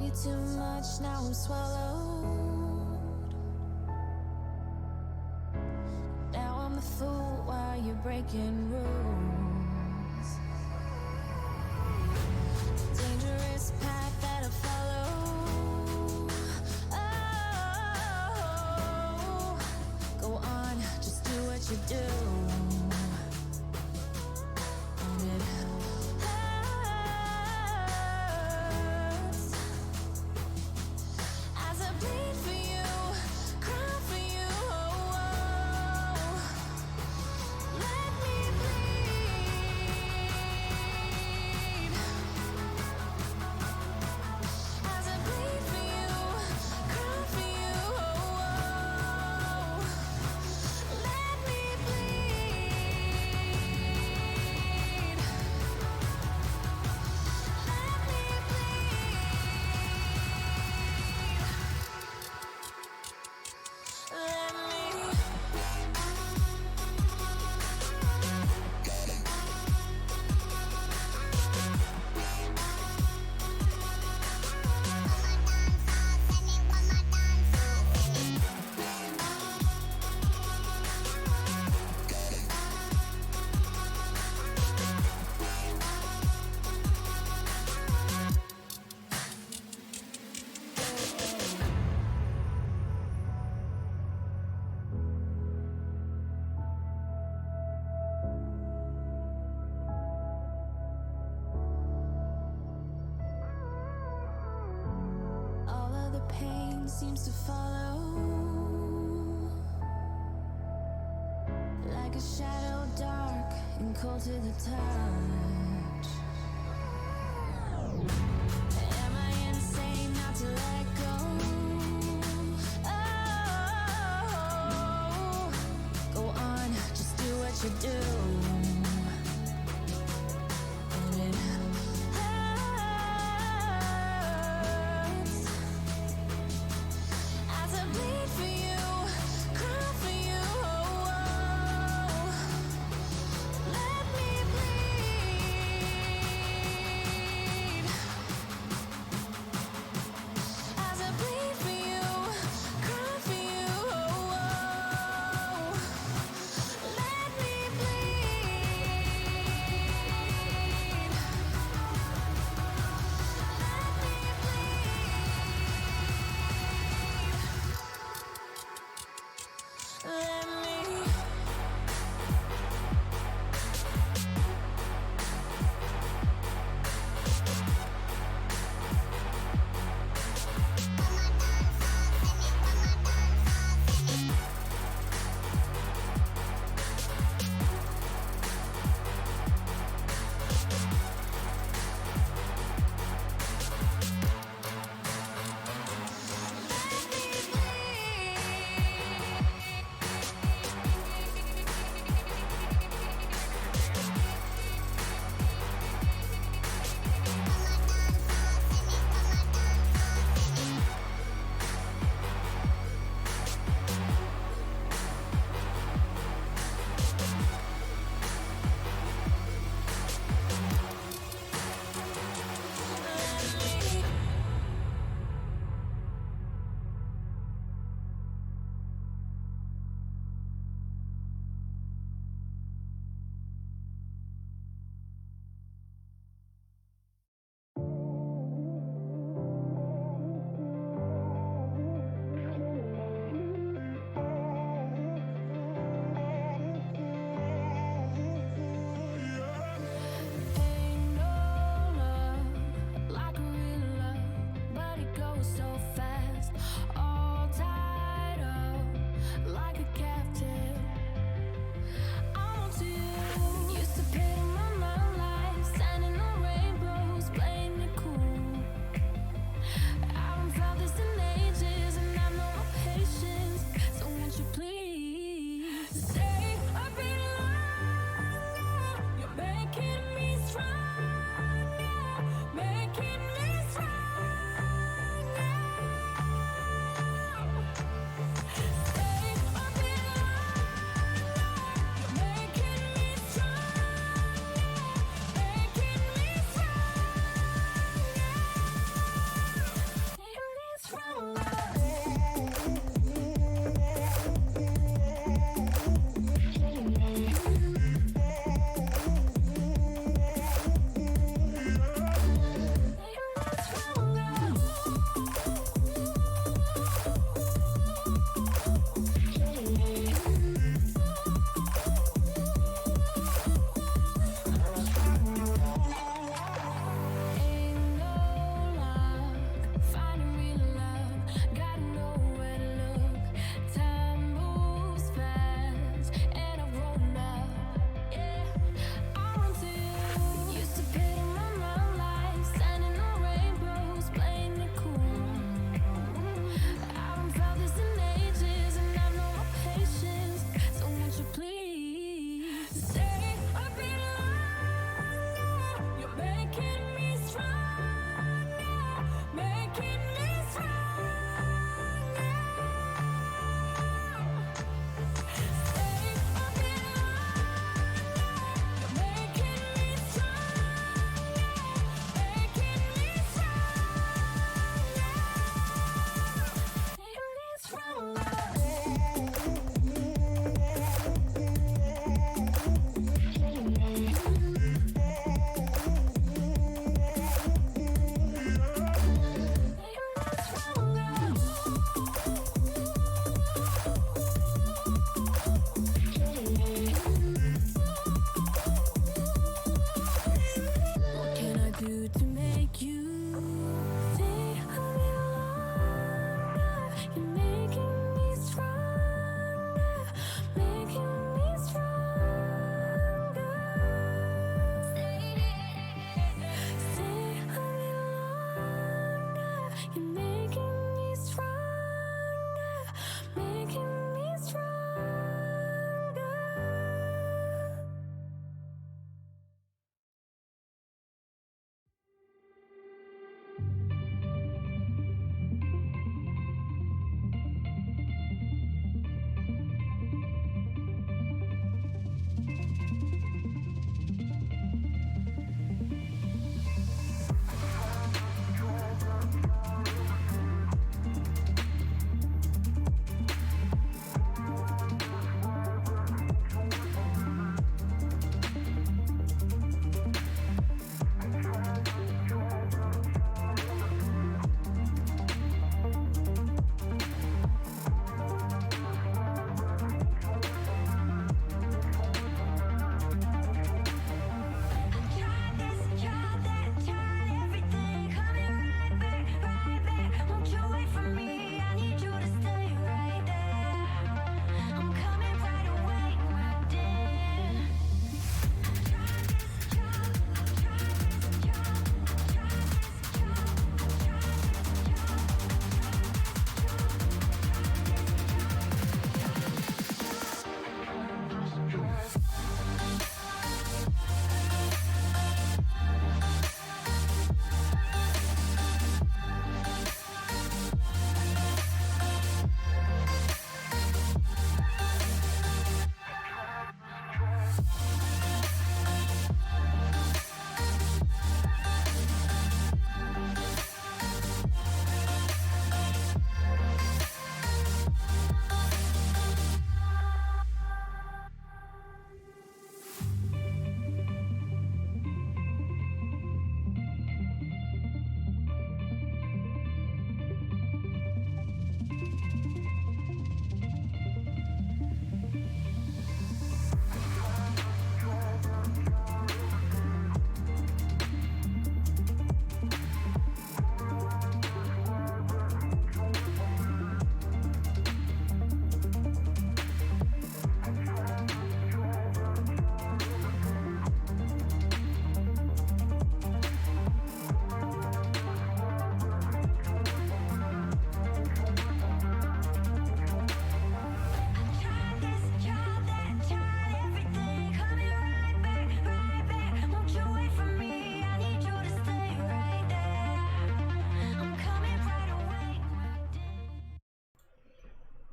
you too much, now I'm swallowed. Now I'm the fool while you're breaking rules. Dangerous path that I follow. Oh, go on, just do what you do. And it hurts as I bleed for you, cry for you. Let me bleed as I bleed for you, cry for you. Let me bleed. Let me bleed. Let me. All of the pain seems to follow like a shadow, dark and cold to the touch. Am I insane not to let go? Oh, go on, just do what you do. And it hurts as I bleed for you, cry for you. Let me bleed as I bleed for you, cry for you. Let me bleed. Let me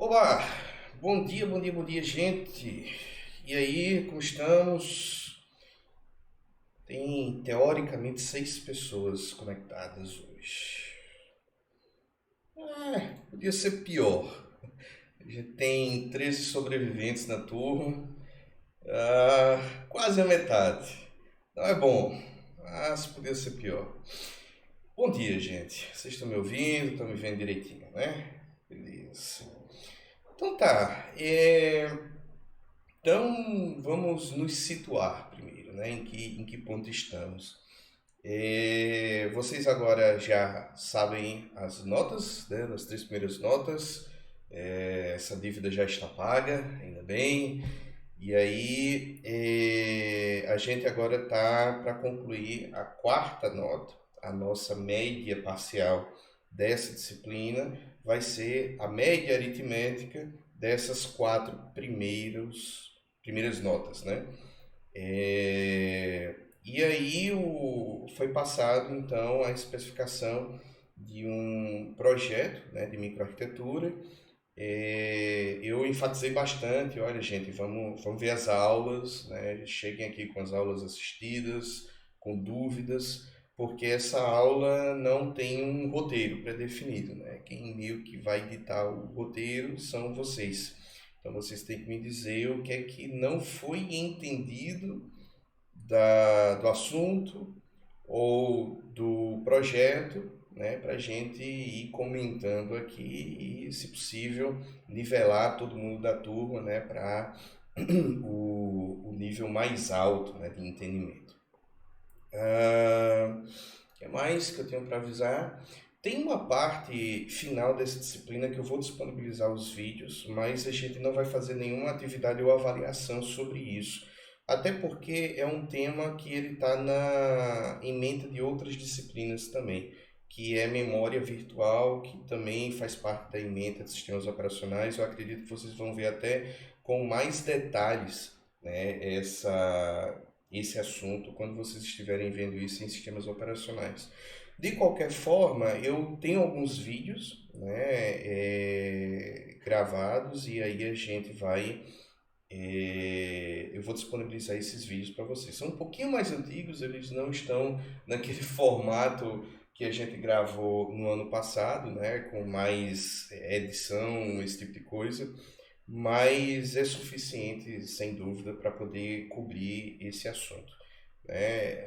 Olá, bom dia, gente. E aí, como estamos? Tem teoricamente 6 pessoas conectadas hoje. Podia ser pior. A gente tem 13 sobreviventes na turma, quase a metade. Não é bom, mas podia ser pior. Bom dia, gente. Vocês estão me ouvindo? Estão me vendo direitinho, né? Beleza. Então tá. Então vamos nos situar primeiro, né? Em que ponto estamos? Vocês agora já sabem as notas, né? As 3 primeiras notas. Essa dívida já está paga, ainda bem. E aí a gente agora está para concluir a 4ª nota, a nossa média parcial dessa disciplina vai ser a média aritmética dessas 4 primeiras notas, né? E aí foi passado então a especificação de um projeto, né, de microarquitetura. Eu enfatizei bastante, olha gente, vamos ver as aulas, né? Cheguem aqui com as aulas assistidas, com dúvidas, porque essa aula não tem um roteiro pré-definido, né? Quem meio que vai ditar o roteiro são vocês. Então vocês têm que me dizer o que é que não foi entendido do assunto ou do projeto, né, para a gente ir comentando aqui e, se possível, nivelar todo mundo da turma, né, para o nível mais alto, né, de entendimento. O que mais que eu tenho para avisar? Tem uma parte final dessa disciplina que eu vou disponibilizar os vídeos, mas a gente não vai fazer nenhuma atividade ou avaliação sobre isso. Até porque é um tema que ele está em mente de outras disciplinas também, que é memória virtual, que também faz parte da ementa de sistemas operacionais. Eu acredito que vocês vão ver até com mais detalhes, né, esse assunto quando vocês estiverem vendo isso em sistemas operacionais. De qualquer forma, eu tenho alguns vídeos, né, gravados, e aí a gente vai... eu vou disponibilizar esses vídeos para vocês. São um pouquinho mais antigos, eles não estão naquele formato que a gente gravou no ano passado, né, com mais edição, esse tipo de coisa, mas é suficiente, sem dúvida, para poder cobrir esse assunto, né?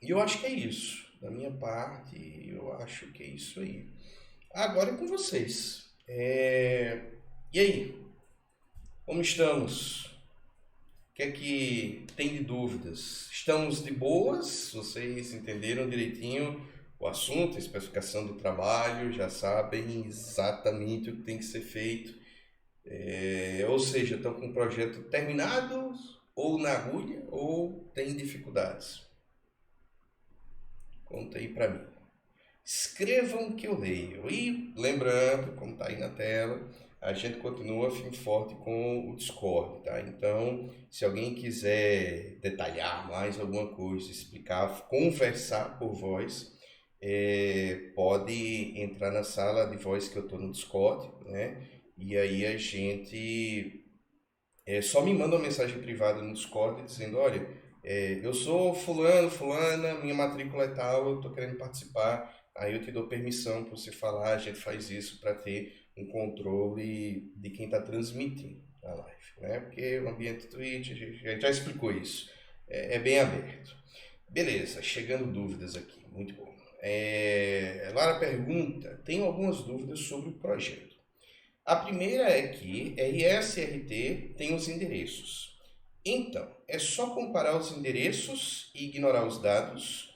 E eu acho que é isso. Da minha parte, eu acho que é isso aí. Agora é com vocês. E aí? Como estamos? O que é que tem de dúvidas? Estamos de boas? Vocês entenderam direitinho o assunto, a especificação do trabalho, já sabem exatamente o que tem que ser feito. Ou seja, estão com o projeto terminado, ou na agulha, ou tem dificuldades? Conta aí para mim. Escrevam que eu leio. E lembrando, como está aí na tela, a gente continua firme e forte com o Discord, tá? Então, se alguém quiser detalhar mais alguma coisa, explicar, conversar por voz, pode entrar na sala de voz que eu estou no Discord, né? E aí a gente só me manda uma mensagem privada no Discord dizendo, olha, eu sou fulano, fulana, minha matrícula é tal, eu estou querendo participar. Aí eu te dou permissão para você falar, a gente faz isso para ter um controle de quem está transmitindo a live, né? Porque o ambiente Twitch, a gente já explicou isso, é bem aberto. Beleza, chegando dúvidas aqui, muito bom. Lara pergunta, tenho algumas dúvidas sobre o projeto. A primeira é que RS e RT tem os endereços. Então, é só comparar os endereços e ignorar os dados.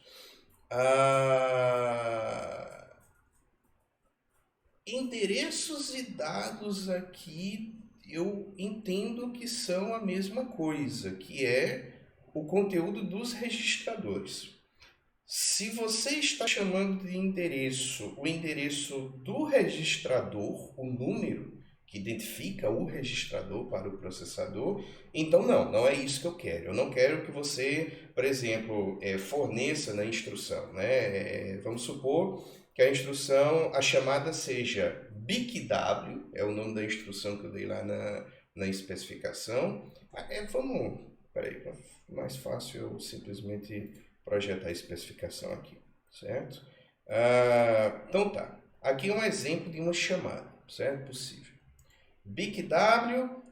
Endereços e dados aqui eu entendo que são a mesma coisa, que é o conteúdo dos registradores. Se você está chamando de endereço o endereço do registrador, o número que identifica o registrador para o processador, então não é isso que eu quero. Eu não quero que você, por exemplo, forneça na instrução, né? Vamos supor que a instrução, a chamada seja BICW, é o nome da instrução que eu dei lá na especificação. Peraí, mais fácil eu simplesmente projetar a especificação aqui, certo? Então tá, aqui é um exemplo de uma chamada, certo? Possível. BICW,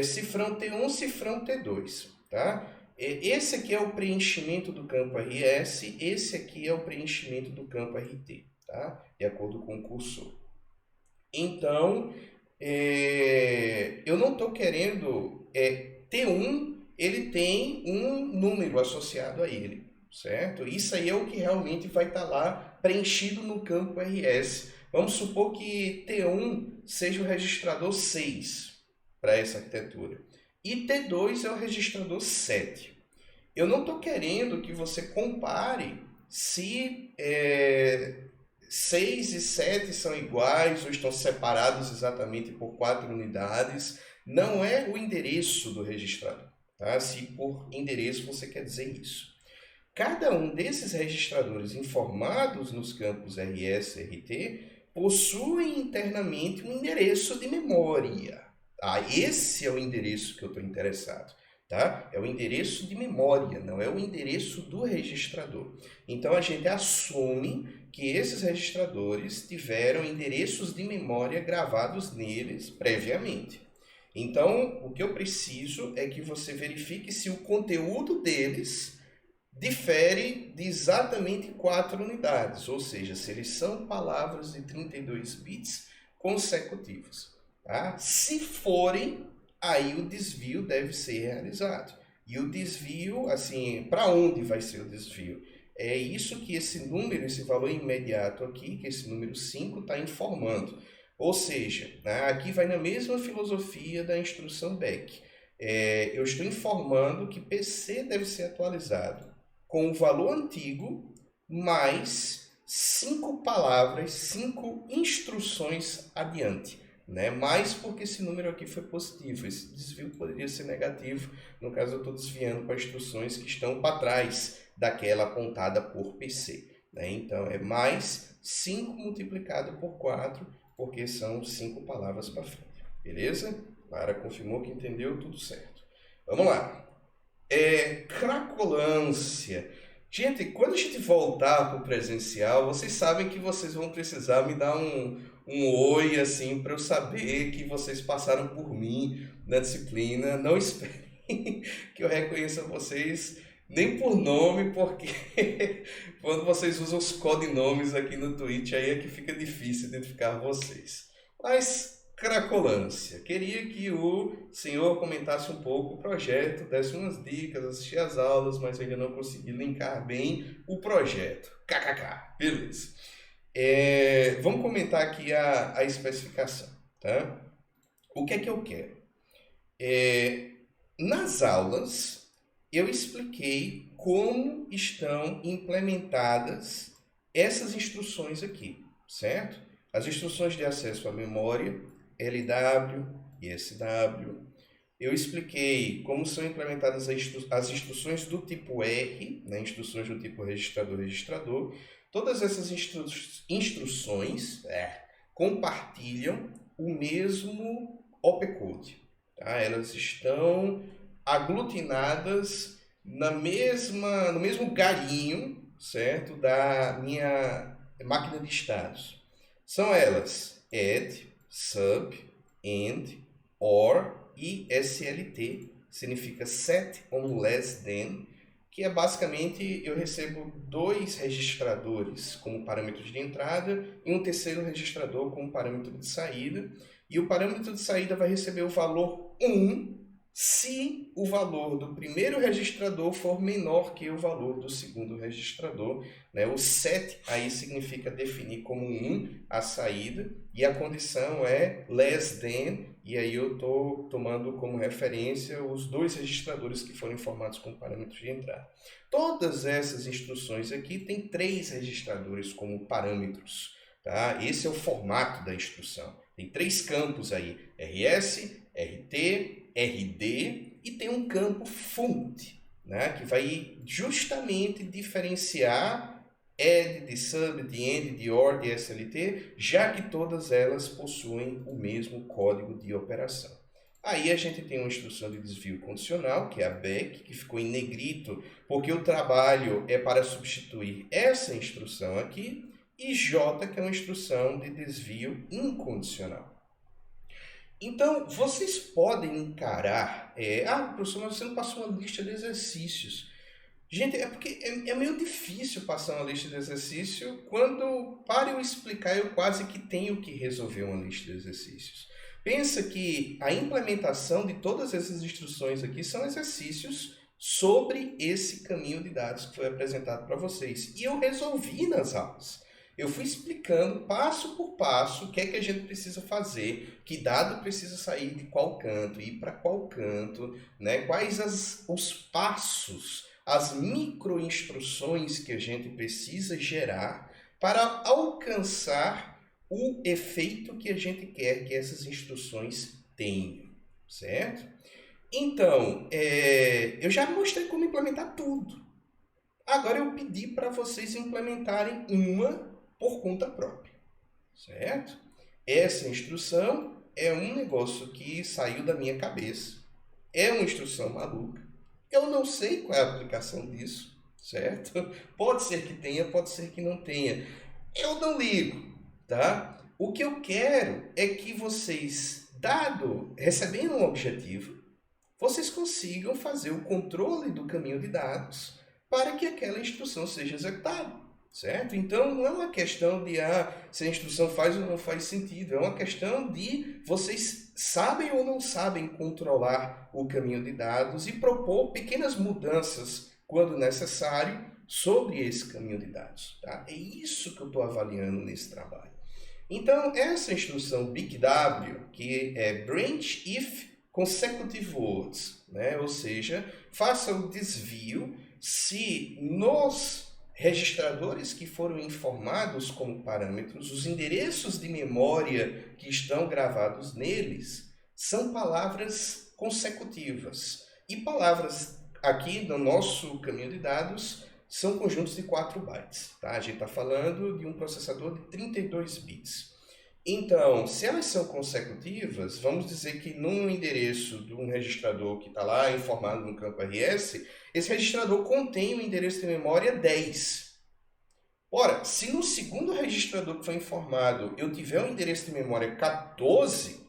cifrão T1, cifrão T2, tá? Esse aqui é o preenchimento do campo RS, esse aqui é o preenchimento do campo RT, tá? De acordo com o cursor. Então, eu não estou querendo... T1, ele tem um número associado a ele, certo? Isso aí é o que realmente vai estar lá preenchido no campo RS. Vamos supor que T1 seja o registrador 6 para essa arquitetura. E T2 é o registrador 7. Eu não estou querendo que você compare se 6 e 7 são iguais ou estão separados exatamente por 4 unidades. Não é o endereço do registrador, tá? Se por endereço você quer dizer isso. Cada um desses registradores informados nos campos RS e RT possuem internamente um endereço de memória. Esse é o endereço que eu estou interessado. Tá? É o endereço de memória, não é o endereço do registrador. Então a gente assume que esses registradores tiveram endereços de memória gravados neles previamente. Então o que eu preciso é que você verifique se o conteúdo deles difere de exatamente 4 unidades, ou seja, se eles são palavras de 32 bits consecutivos. Tá? Se forem, aí o desvio deve ser realizado. E o desvio, assim, para onde vai ser o desvio? É isso que esse número, esse valor imediato aqui, que esse número 5 está informando. Ou seja, né, aqui vai na mesma filosofia da instrução back. Eu estou informando que PC deve ser atualizado com o valor antigo mais 5 palavras, 5 instruções adiante. Né? Mas porque esse número aqui foi positivo, esse desvio poderia ser negativo. No caso, eu estou desviando para instruções que estão para trás daquela apontada por PC. Né? Então, é mais 5 multiplicado por 4, porque são 5 palavras para frente. Beleza? Clara confirmou que entendeu, tudo certo. Vamos lá. Cracolância. Gente, quando a gente voltar para o presencial, vocês sabem que vocês vão precisar me dar um oi, assim, para eu saber que vocês passaram por mim na disciplina. Não esperem que eu reconheça vocês nem por nome, porque quando vocês usam os codinomes aqui no Twitch, aí é que fica difícil identificar vocês. Mas, Cracolância, queria que o senhor comentasse um pouco o projeto, desse umas dicas, assistir às aulas, mas eu ainda não consegui linkar bem o projeto. KKK, beleza. Vamos comentar aqui a especificação, tá? O que é que eu quero? Nas aulas, eu expliquei como estão implementadas essas instruções aqui, certo? As instruções de acesso à memória, LW e SW. Eu expliquei como são implementadas as instruções do tipo R, né? Instruções do tipo registrador. Todas essas instruções compartilham o mesmo opcode. Tá? Elas estão aglutinadas no mesmo galinho, certo? Da minha máquina de estados. São elas add, sub, and, or e SLT, significa set on less than, que é basicamente eu recebo 2 registradores como parâmetros de entrada e um terceiro registrador como parâmetro de saída. E o parâmetro de saída vai receber o valor 1 se o valor do primeiro registrador for menor que o valor do segundo registrador. Né? O set aí significa definir como 1 a saída e a condição é less than, e aí eu estou tomando como referência os 2 registradores que foram informados como parâmetros de entrada. Todas essas instruções aqui têm 3 registradores como parâmetros. Tá? Esse é o formato da instrução. Tem 3 campos aí, RS, RT, RD, e tem um campo FUNCT, né? Que vai justamente diferenciar add, de sub, de end, de or, de SLT, já que todas elas possuem o mesmo código de operação. Aí a gente tem uma instrução de desvio condicional, que é a back, que ficou em negrito, porque o trabalho é para substituir essa instrução aqui, e J, que é uma instrução de desvio incondicional. Então, vocês podem encarar... professor, mas você não passou uma lista de exercícios. Gente, é porque é meio difícil passar uma lista de exercício quando, para eu explicar, eu quase que tenho que resolver uma lista de exercícios. Pensa que a implementação de todas essas instruções aqui são exercícios sobre esse caminho de dados que foi apresentado para vocês. E eu resolvi nas aulas. Eu fui explicando passo por passo o que é que a gente precisa fazer, que dado precisa sair de qual canto, ir para qual canto, né? Quais os passos, as microinstruções que a gente precisa gerar para alcançar o efeito que a gente quer que essas instruções tenham, certo? Então, eu já mostrei como implementar tudo. Agora eu pedi para vocês implementarem uma por conta própria, certo? Essa instrução é um negócio que saiu da minha cabeça, é uma instrução maluca, eu não sei qual é a aplicação disso, certo? Pode ser que tenha, pode ser que não tenha, eu não ligo, tá? O que eu quero é que vocês, recebendo um objetivo, vocês consigam fazer o controle do caminho de dados para que aquela instrução seja executada. Certo? Então, não é uma questão de se a instrução faz ou não faz sentido. É uma questão de vocês sabem ou não sabem controlar o caminho de dados e propor pequenas mudanças, quando necessário, sobre esse caminho de dados. Tá? É isso que eu estou avaliando nesse trabalho. Então, essa instrução BigW, que é Branch If Consecutive Words, né? Ou seja, faça o desvio se nos registradores que foram informados como parâmetros, os endereços de memória que estão gravados neles são palavras consecutivas. E palavras aqui no nosso caminho de dados são conjuntos de 4 bytes. Tá? A gente está falando de um processador de 32 bits. Então, se elas são consecutivas, vamos dizer que num endereço de um registrador que está lá informado no campo RS, esse registrador contém o endereço de memória 10. Ora, se no segundo registrador que foi informado eu tiver um endereço de memória 14,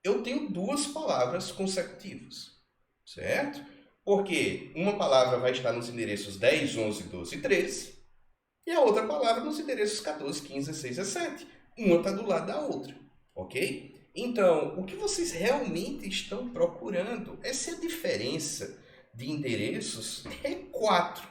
eu tenho duas palavras consecutivas, certo? Porque uma palavra vai estar nos endereços 10, 11, 12 e 13, e a outra palavra nos endereços 14, 15, 16 e 17. Uma está do lado da outra, ok? Então, o que vocês realmente estão procurando é se a diferença de endereços é 4.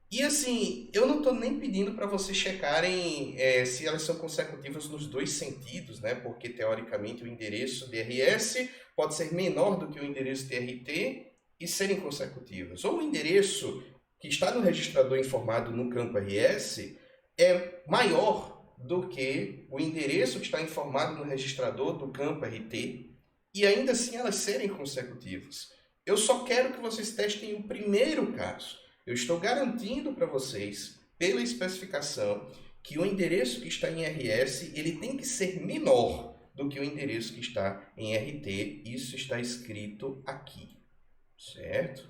E assim, eu não estou nem pedindo para vocês checarem se elas são consecutivas nos dois sentidos, né? Porque teoricamente o endereço de RS pode ser menor do que o endereço de RT e serem consecutivas. Ou o endereço que está no registrador informado no campo RS é maior do que o endereço que está informado no registrador do campo RT, e ainda assim elas serem consecutivas. Eu só quero que vocês testem o primeiro caso. Eu estou garantindo para vocês, pela especificação, que o endereço que está em RS ele tem que ser menor do que o endereço que está em RT. Isso está escrito aqui, certo?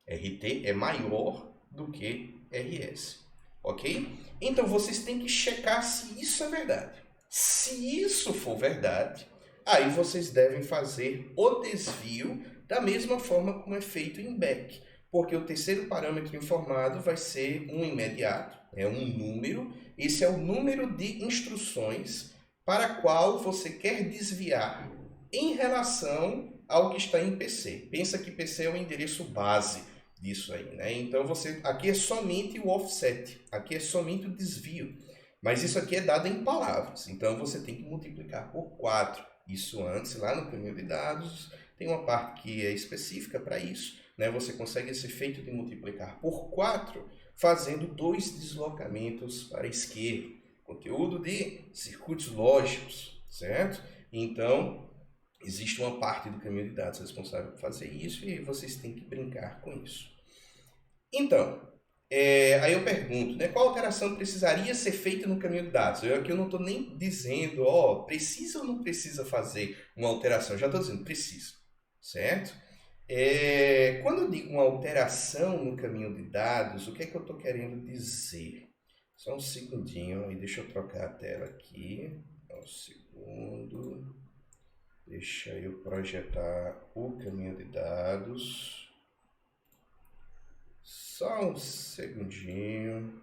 RT é maior do que RS. Ok? Então, vocês têm que checar se isso é verdade. Se isso for verdade, aí vocês devem fazer o desvio da mesma forma como é feito em back. Porque o terceiro parâmetro informado vai ser um imediato, é um número. Esse é o número de instruções para a qual você quer desviar em relação ao que está em PC. Pensa que PC é o endereço base disso aí, né? Então aqui é somente o offset, aqui é somente o desvio, mas isso aqui é dado em palavras, então você tem que multiplicar por 4. Isso antes, lá no caminho de dados, tem uma parte que é específica para isso, né? Você consegue esse efeito de multiplicar por 4 fazendo 2 deslocamentos para a esquerda, conteúdo de circuitos lógicos, certo? Então, existe uma parte do caminho de dados responsável por fazer isso e vocês têm que brincar com isso. Então, Aí eu pergunto, né, qual alteração precisaria ser feita no caminho de dados? Aqui eu não estou nem dizendo, precisa ou não precisa fazer uma alteração. Já estou dizendo, precisa, certo? Quando eu digo uma alteração no caminho de dados, o que é que eu estou querendo dizer? Só um segundinho, e deixa eu trocar a tela aqui. Um segundo. Deixa eu projetar o caminho de dados. Só um segundinho.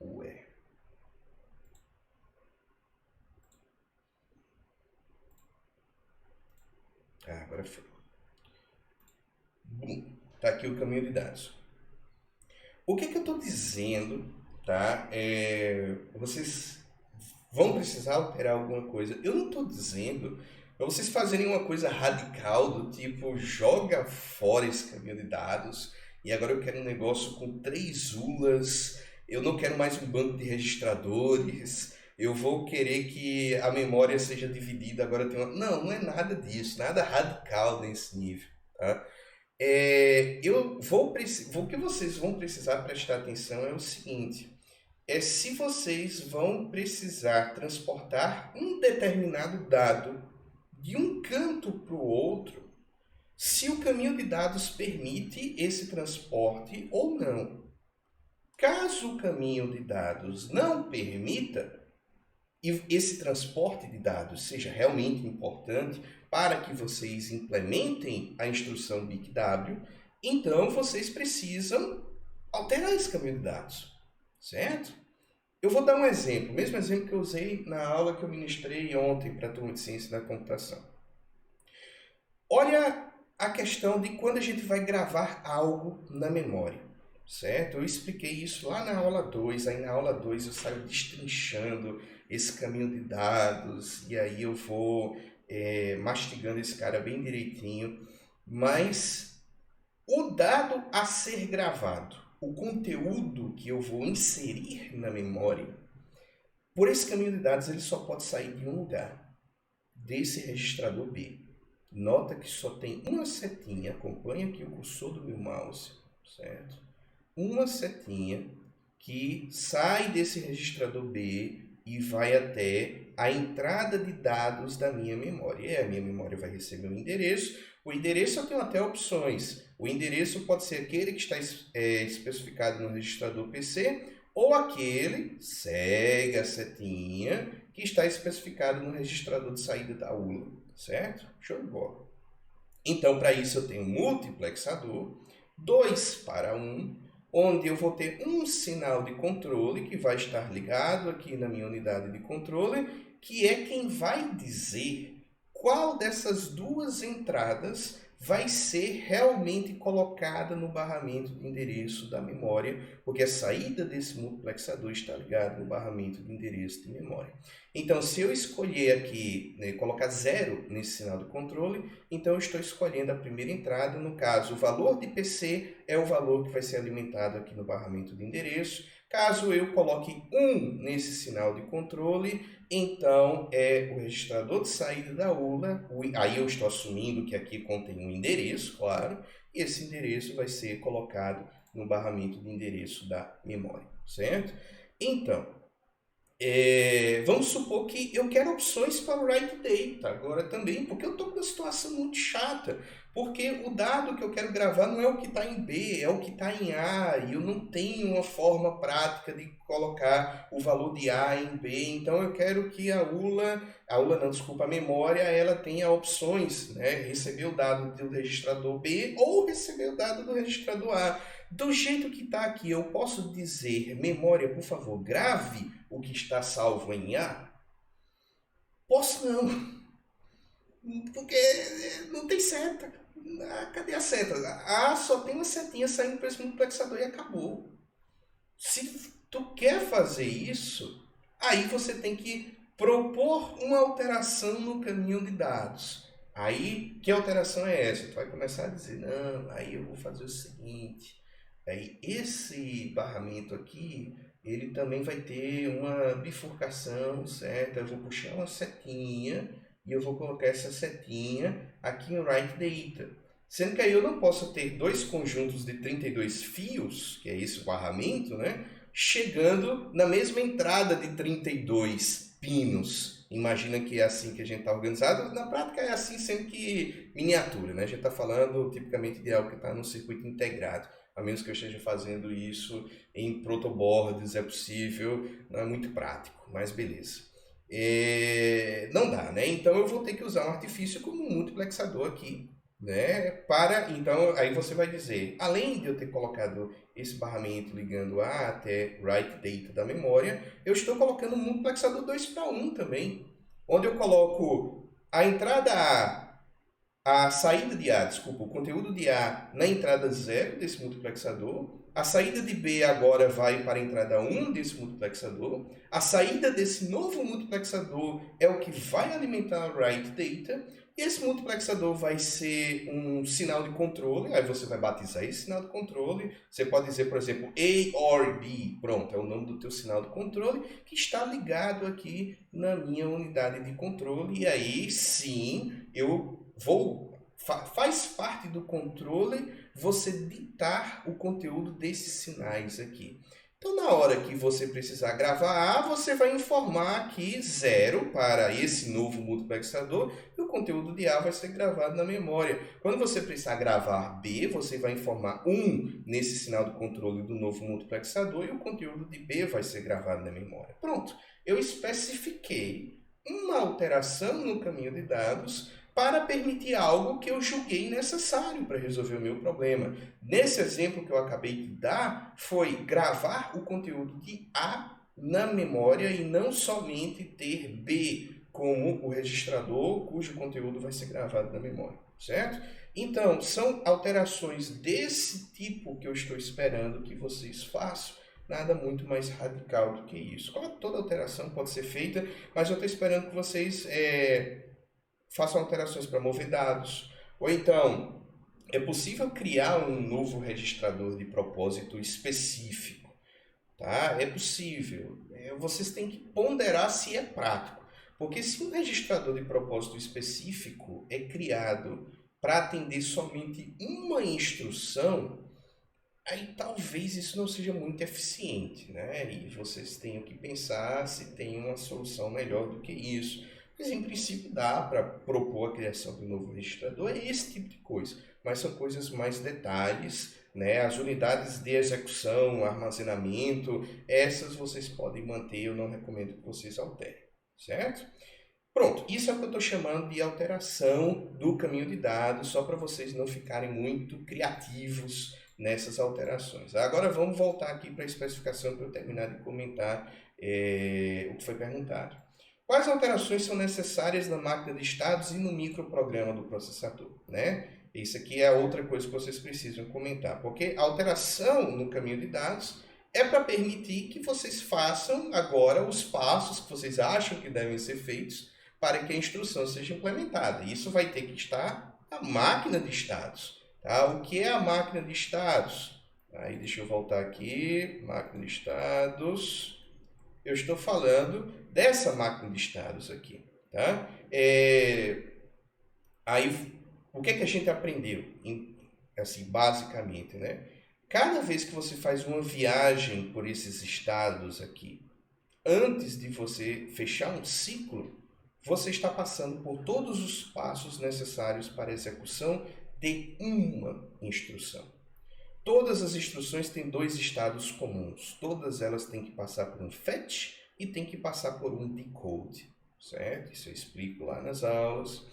Ué. Agora foi. Bom, tá aqui o caminho de dados. O que eu estou dizendo, tá? Vocês vão precisar alterar alguma coisa. Eu não estou dizendo para vocês fazerem uma coisa radical do tipo joga fora esse caminho de dados e agora eu quero um negócio com 3 ULAs, eu não quero mais um banco de registradores, eu vou querer que a memória seja dividida, agora tem uma... Não, não é nada disso, nada radical nesse nível, tá? O que vocês vão precisar prestar atenção é o seguinte: se vocês vão precisar transportar um determinado dado de um canto para o outro, se o caminho de dados permite esse transporte ou não. Caso o caminho de dados não permita, e esse transporte de dados seja realmente importante para que vocês implementem a instrução BigW, então vocês precisam alterar esse caminho de dados, certo? Eu vou dar um exemplo, o mesmo exemplo que eu usei na aula que eu ministrei ontem para a turma de ciência da computação. Olha a questão de quando a gente vai gravar algo na memória, certo? Eu expliquei isso lá na aula 2, aí na aula 2 eu saio destrinchando esse caminho de dados, e aí eu vou mastigando esse cara bem direitinho, mas o dado a ser gravado, o conteúdo que eu vou inserir na memória, por esse caminho de dados ele só pode sair de um lugar, desse registrador B. Nota que só tem uma setinha, acompanha aqui o cursor do meu mouse, certo? Uma setinha que sai desse registrador B e vai até a entrada de dados da minha memória. E a minha memória vai receber um endereço. O endereço eu tenho até opções. O endereço pode ser aquele que está especificado no registrador PC ou aquele, segue a setinha, que está especificado no registrador de saída da ULA, certo? Show de bola. Então, para isso eu tenho um multiplexador, 2:1, onde eu vou ter um sinal de controle que vai estar ligado aqui na minha unidade de controle, que é quem vai dizer qual dessas duas entradas vai ser realmente colocada no barramento de endereço da memória, porque a saída desse multiplexador está ligada no barramento de endereço de memória. Então, se eu escolher aqui, colocar 0 nesse sinal de controle, então eu estou escolhendo a primeira entrada. No caso, o valor de PC é o valor que vai ser alimentado aqui no barramento de endereço. Caso eu coloque 1 nesse sinal de controle, então é o registrador de saída da ULA. Aí eu estou assumindo que aqui contém um endereço, claro, e esse endereço vai ser colocado no barramento de endereço da memória, certo? Então, vamos supor que eu quero opções para o write data agora também, porque eu estou com uma situação muito chata, porque o dado que eu quero gravar não é o que está em B, é o que está em A, e eu não tenho uma forma prática de colocar o valor de A em B, então eu quero que a memória, ela tenha opções, né? Receber o dado do registrador B ou receber o dado do registrador A. Do jeito que está aqui, eu posso dizer, memória, por favor, grave o que está salvo em A? Posso não, porque não tem seta. Cadê a seta? A só tem uma setinha saindo para esse multiplexador e acabou. Se tu quer fazer isso, aí você tem que propor uma alteração no caminho de dados. Aí, que alteração é essa? Tu vai começar a dizer, não, aí eu vou fazer o seguinte, aí esse barramento aqui, ele também vai ter uma bifurcação, certo? Eu vou puxar uma setinha e eu vou colocar essa setinha aqui em Write Data. Sendo que aí eu não posso ter dois conjuntos de 32 fios, que é esse o barramento, né? Chegando na mesma entrada de 32 pinos. Imagina que é assim que a gente está organizado. Na prática é assim, sendo que miniatura, né? A gente está falando tipicamente de algo que está no circuito integrado. A menos que eu esteja fazendo isso em protoboards, é possível, não é muito prático, mas beleza. Não dá, né? Então eu vou ter que usar um artifício como um multiplexador aqui, né? Então, aí você vai dizer, além de eu ter colocado esse barramento ligando até write data da memória, eu estou colocando um multiplexador 2 para 1 também, onde eu coloco a entrada a saída de A, desculpa, o conteúdo de A na entrada 0 desse multiplexador, a saída de B agora vai para a entrada 1 desse multiplexador, a saída desse novo multiplexador é o que vai alimentar o write data, e esse multiplexador vai ser um sinal de controle, aí você vai batizar esse sinal de controle, você pode dizer, por exemplo, A or B, pronto, é o nome do teu sinal de controle, que está ligado aqui na minha unidade de controle, e aí sim, faz parte do controle você ditar o conteúdo desses sinais aqui. Então, na hora que você precisar gravar A, você vai informar aqui 0 para esse novo multiplexador e o conteúdo de A vai ser gravado na memória. Quando você precisar gravar B, você vai informar 1 nesse sinal de controle do novo multiplexador e o conteúdo de B vai ser gravado na memória. Pronto, eu especifiquei uma alteração no caminho de dados para permitir algo que eu julguei necessário para resolver o meu problema. Nesse exemplo que eu acabei de dar, foi gravar o conteúdo de A na memória e não somente ter B como o registrador cujo conteúdo vai ser gravado na memória, certo? Então, são alterações desse tipo que eu estou esperando que vocês façam. Nada muito mais radical do que isso. Claro, toda alteração pode ser feita, mas eu estou esperando que vocês façam alterações para mover dados. Ou então, é possível criar um novo registrador de propósito específico. Tá? É possível. Vocês têm que ponderar se é prático. Porque se um registrador de propósito específico é criado para atender somente uma instrução, aí talvez isso não seja muito eficiente, né? E vocês tenham que pensar se tem uma solução melhor do que isso. Mas, em princípio, dá para propor a criação de um novo registrador, é esse tipo de coisa. Mas são coisas mais detalhes, né? As unidades de execução, armazenamento, essas vocês podem manter, eu não recomendo que vocês alterem, certo? Pronto, isso é o que eu estou chamando de alteração do caminho de dados, só para vocês não ficarem muito criativos nessas alterações. Agora vamos voltar aqui para a especificação para eu terminar de comentar o que foi perguntado. Quais alterações são necessárias na máquina de estados e no microprograma do processador, né? Isso aqui é outra coisa que vocês precisam comentar, porque a alteração no caminho de dados é para permitir que vocês façam agora os passos que vocês acham que devem ser feitos para que a instrução seja implementada. Isso vai ter que estar na máquina de estados. Tá? O que é a máquina de estados? Aí deixa eu voltar aqui, máquina de estados. Eu estou falando dessa máquina de estados aqui. Tá? Aí, o que é que a gente aprendeu? Assim, basicamente, né? Cada vez que você faz uma viagem por esses estados aqui, antes de você fechar um ciclo, você está passando por todos os passos necessários para a execução de uma instrução. Todas as instruções têm dois estados comuns. Todas elas têm que passar por um fetch e têm que passar por um decode, certo? Isso eu explico lá nas aulas.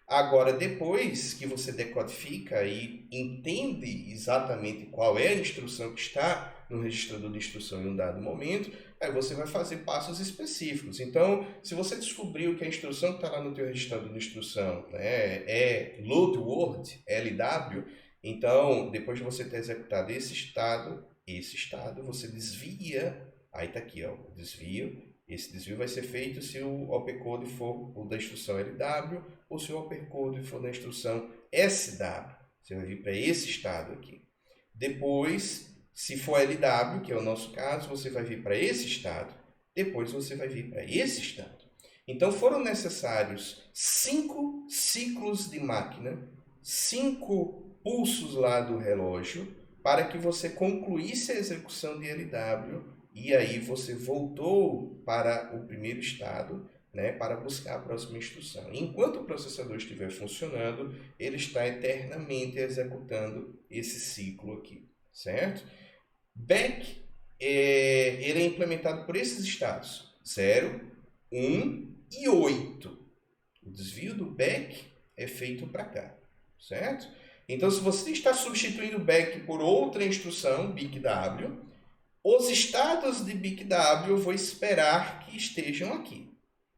Agora, depois que você decodifica e entende exatamente qual é a instrução que está no registrador de instrução em um dado momento, aí você vai fazer passos específicos. Então, se você descobriu que a instrução que está lá no teu registrador de instrução, né, é load word, LW, então, depois de você ter executado esse estado, você desvia, aí está aqui, ó, o desvio. Esse desvio vai ser feito se o opcode for o da instrução LW ou se o opcode for da instrução SW. Você vai vir para esse estado aqui. Depois, se for LW, que é o nosso caso, você vai vir para esse estado. Depois você vai vir para esse estado. Então foram necessários 5 ciclos de máquina, 5 pulsos lá do relógio, para que você concluísse a execução de LW e aí você voltou para o primeiro estado, né, para buscar a próxima instrução. Enquanto o processador estiver funcionando, ele está eternamente executando esse ciclo aqui, certo? Back, ele é implementado por esses estados, 0, 1 e 8. O desvio do back é feito para cá, certo? Então, se você está substituindo o back por outra instrução, BICW, os estados de BICW eu vou esperar que estejam aqui.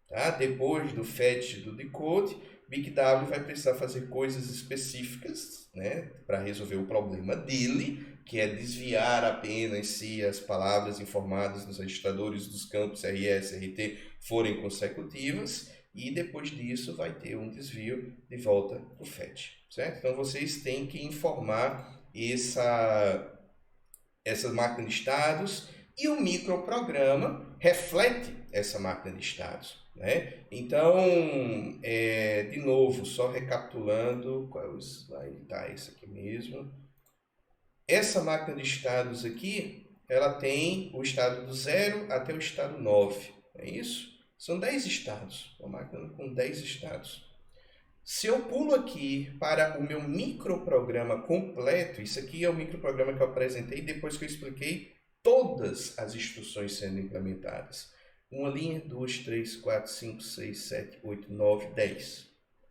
Tá? Depois do fetch do decode, BICW vai precisar fazer coisas específicas, né, para resolver o problema dele, que é desviar apenas se as palavras informadas nos registradores dos campos RS e RT forem consecutivas, e depois disso vai ter um desvio de volta para o fetch, certo? Então vocês têm que informar essa máquina de estados, e o microprograma reflete essa máquina de estados, né? Então, de novo, só recapitulando, qual é o slide? Tá, esse aqui mesmo. Essa máquina de estados aqui, ela tem o estado do 0 até o estado 9, é isso? São 10 estados, uma máquina com 10 estados. Se eu pulo aqui para o meu microprograma completo, isso aqui é o microprograma que eu apresentei depois que eu expliquei todas as instruções sendo implementadas. Uma linha, 2, 3, 4, 5, 6, 7, 8, 9, 10.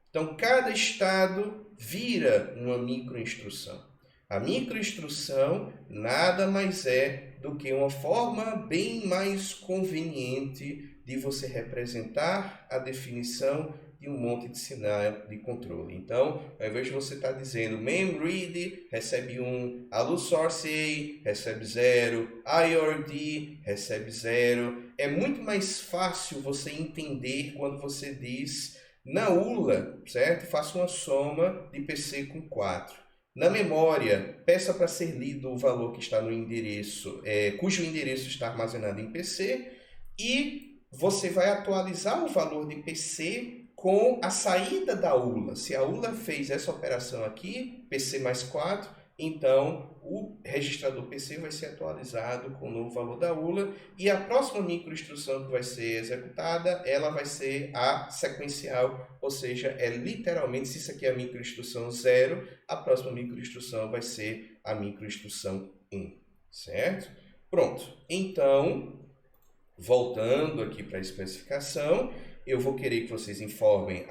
Então, cada estado vira uma microinstrução. A microinstrução nada mais é do que uma forma bem mais conveniente de você representar a definição de um monte de sinal de controle. Então, ao invés de você estar dizendo memread recebe 1, alusource recebe 0, IORD recebe 0, é muito mais fácil você entender quando você diz na ULA, certo? Faça uma soma de PC com 4. Na memória, peça para ser lido o valor que está no endereço, cujo endereço está armazenado em PC, e você vai atualizar o valor de PC com a saída da ULA. Se a ULA fez essa operação aqui, PC mais 4, então o registrador PC vai ser atualizado com o novo valor da ULA, e a próxima microinstrução que vai ser executada, ela vai ser a sequencial, ou seja, é literalmente, se isso aqui é a microinstrução 0, a próxima microinstrução vai ser a microinstrução 1, certo? Pronto, então, voltando aqui para a especificação, eu vou querer que vocês informem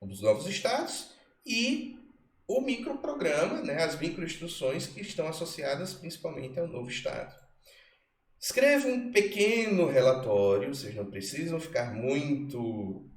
os novos estados e o microprograma, né, as microinstruções que estão associadas principalmente ao novo estado. Escreva um pequeno relatório, vocês não precisam ficar muito